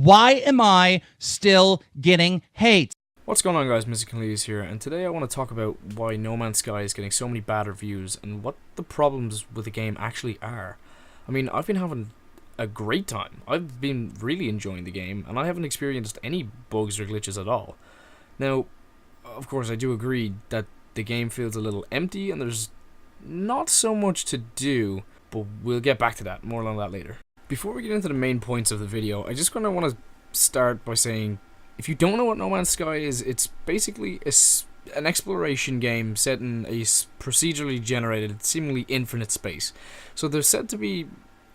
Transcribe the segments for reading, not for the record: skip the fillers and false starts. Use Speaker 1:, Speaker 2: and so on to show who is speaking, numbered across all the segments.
Speaker 1: Why am I still getting hate?
Speaker 2: What's going on, guys? mrConneelyS here, and today I want to talk about why No Man's Sky is getting so many bad reviews and what the problems with the game actually are. I mean, I've been having a great time. I've been really enjoying the game, and I haven't experienced any bugs or glitches at all. Now, of course, I do agree that the game feels a little empty and there's not so much to do, but we'll get back to that, more on that later. Before we get into the main points of the video, I just want to start by saying, if you don't know what No Man's Sky is, it's basically an exploration game set in a procedurally generated, seemingly infinite space. So there's said to be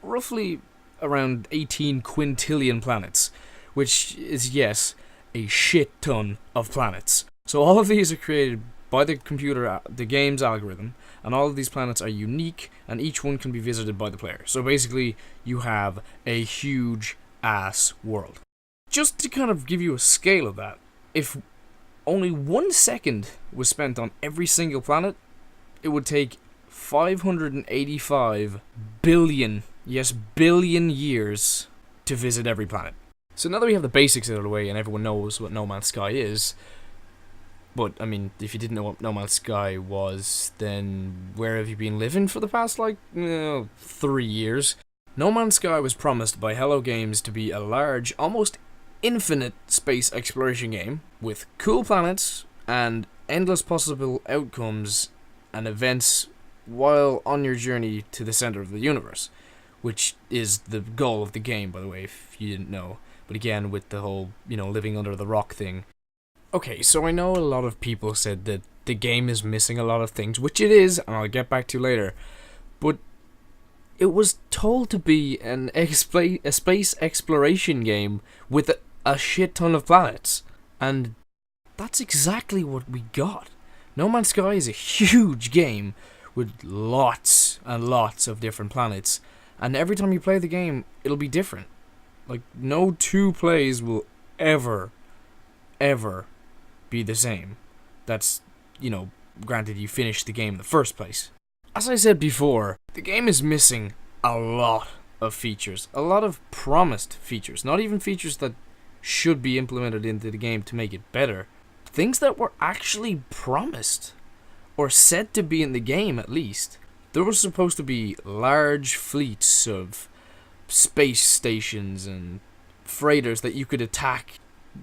Speaker 2: roughly around 18 quintillion planets, which is, yes, a shit ton of planets. So all of these are created by the computer, the game's algorithm, and all of these planets are unique, and each one can be visited by the player. So basically, you have a huge ass world. Just to kind of give you a scale of that, if only 1 second was spent on every single planet, it would take 585 billion, yes, billion years to visit every planet. So now that we have the basics out of the way and everyone knows what No Man's Sky is, but, I mean, if you didn't know what No Man's Sky was, then where have you been living for the past, 3 years? No Man's Sky was promised by Hello Games to be a large, almost infinite space exploration game with cool planets and endless possible outcomes and events while on your journey to the center of the universe, which is the goal of the game, by the way, if you didn't know. But again, with the whole, living under the rock thing. Okay, so I know a lot of people said that the game is missing a lot of things, which it is, and I'll get back to later, but it was told to be a space exploration game with a shit ton of planets, and that's exactly what we got. No Man's Sky is a huge game with lots and lots of different planets, and every time you play the game, it'll be different. Like, no two plays will ever be the same. That's, granted you finished the game in the first place. As I said before, the game is missing a lot of features. A lot of promised features. Not even features that should be implemented into the game to make it better. Things that were actually promised. Or said to be in the game, at least. There was supposed to be large fleets of space stations and freighters that you could attack.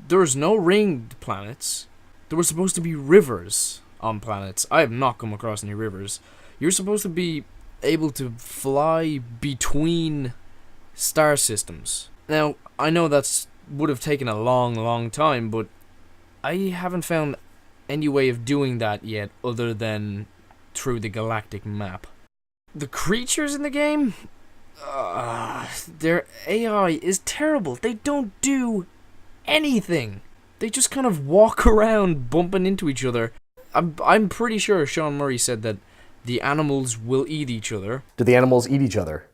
Speaker 2: There was no ringed planets. There were supposed to be rivers on planets. I have not come across any rivers. You're supposed to be able to fly between star systems. Now, I know that's would have taken a long time, but I haven't found any way of doing that yet other than through the galactic map. The creatures in the game, their AI is terrible. They don't do anything. They just kind of walk around bumping into each other. I'm pretty sure Sean Murray said that the animals will eat each other.
Speaker 3: Do the animals eat each other?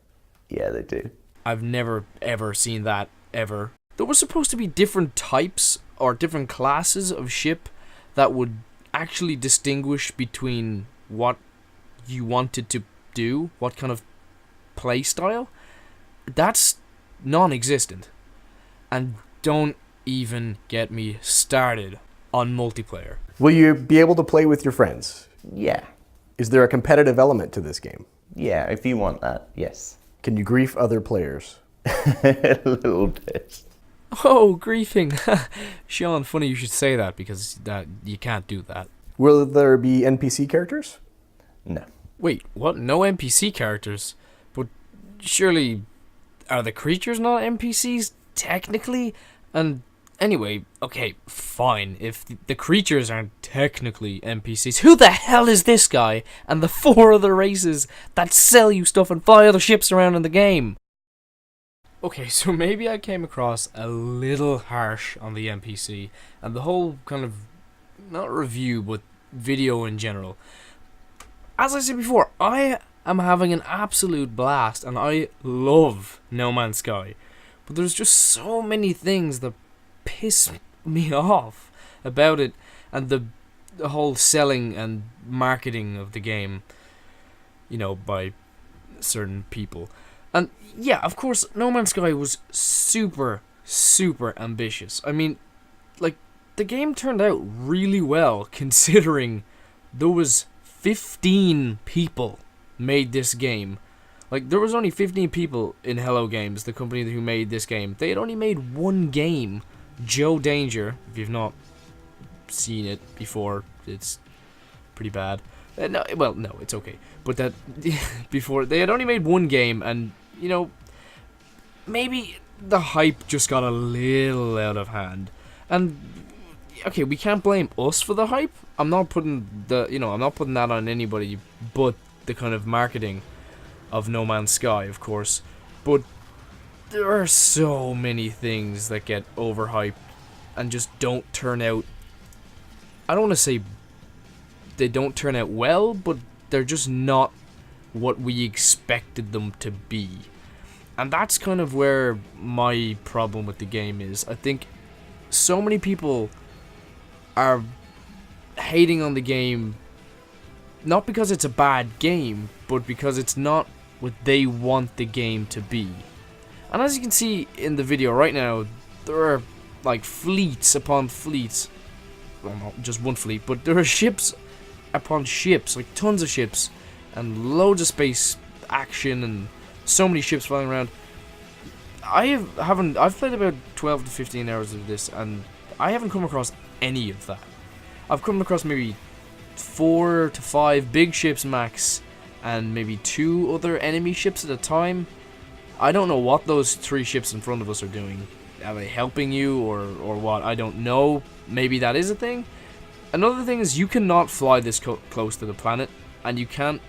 Speaker 3: Yeah, they do.
Speaker 2: I've never ever seen that, ever. There was supposed to be different types or different classes of ship that would actually distinguish between what you wanted to do, what kind of play style. That's non-existent. And don't even get me started on multiplayer.
Speaker 3: Will you be able to play with your friends?
Speaker 4: Yeah.
Speaker 3: Is there a competitive element to this game?
Speaker 4: Yeah, if you want that, yes.
Speaker 3: Can you grief other players?
Speaker 4: A little bit.
Speaker 2: Oh, griefing. Sean, funny you should say that, because you can't do that.
Speaker 3: Will there be NPC characters?
Speaker 4: No.
Speaker 2: Wait, what? No NPC characters? But surely, are the creatures not NPCs, technically? And anyway, okay, fine. If the creatures aren't technically NPCs, who the hell is this guy and the 4 other races that sell you stuff and fly other ships around in the game? Okay, so maybe I came across a little harsh on the NPC and the whole kind of, not review, but video in general. As I said before, I am having an absolute blast and I love No Man's Sky. But there's just so many things that piss me off about it, and the whole selling and marketing of the game, by certain people. And yeah, of course, No Man's Sky was super, super ambitious. I mean, like, the game turned out really well considering there was 15 people made this game. Like, there was only 15 people in Hello Games, the company who made this game. They had only made one game, Joe Danger. If you've not seen it before, it's pretty bad. No, it's okay. But that before they had only made one game, and you know, maybe the hype just got a little out of hand. And okay, we can't blame us for the hype. I'm not putting that on anybody but the kind of marketing of No Man's Sky, of course. But there are so many things that get overhyped and just don't turn out. I don't want to say they don't turn out well, but they're just not what we expected them to be. And that's kind of where my problem with the game is. I think so many people are hating on the game, not because it's a bad game, but because it's not what they want the game to be. And as you can see in the video right now, there are like fleets upon fleets. Well, not just one fleet, but there are ships upon ships, like tons of ships, and loads of space action, and so many ships flying around. I've played about 12 to 15 hours of this, and I haven't come across any of that. I've come across maybe 4 to 5 big ships max, and maybe 2 other enemy ships at a time. I don't know what those 3 ships in front of us are doing. Are they helping you or what? I don't know. Maybe that is a thing. Another thing is you cannot fly this close to the planet, and you can't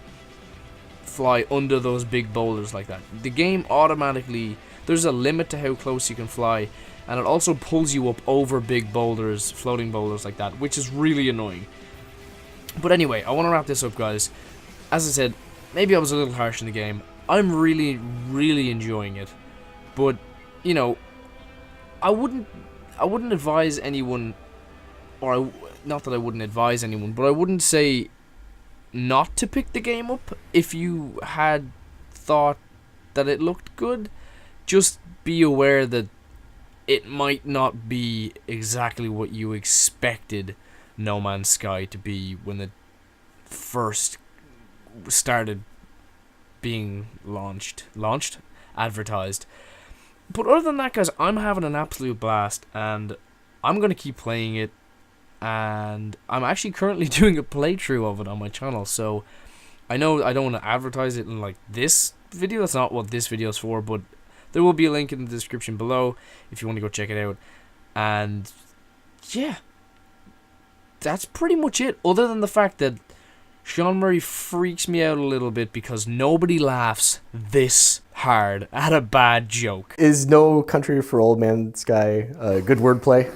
Speaker 2: fly under those big boulders like that. The game automatically, there's a limit to how close you can fly, and it also pulls you up over big boulders, floating boulders like that, which is really annoying. But anyway, I want to wrap this up, guys. As I said, maybe I was a little harsh in the game. I'm really, really enjoying it. But, you know, I wouldn't advise anyone, or not that I wouldn't advise anyone, but I wouldn't say not to pick the game up if you had thought that it looked good. Just be aware that it might not be exactly what you expected No Man's Sky to be when it first started being advertised. But other than that, guys, I'm having an absolute blast, and I'm going to keep playing it, and I'm actually currently doing a playthrough of it on my channel, so I know I don't want to advertise it in like this video. That's not what this video is for, but there will be a link in the description below if you want to go check it out. And yeah, that's pretty much it, other than the fact that Sean Murray freaks me out a little bit because nobody laughs this hard at a bad joke.
Speaker 3: Is No Country for Old Man Sky good wordplay?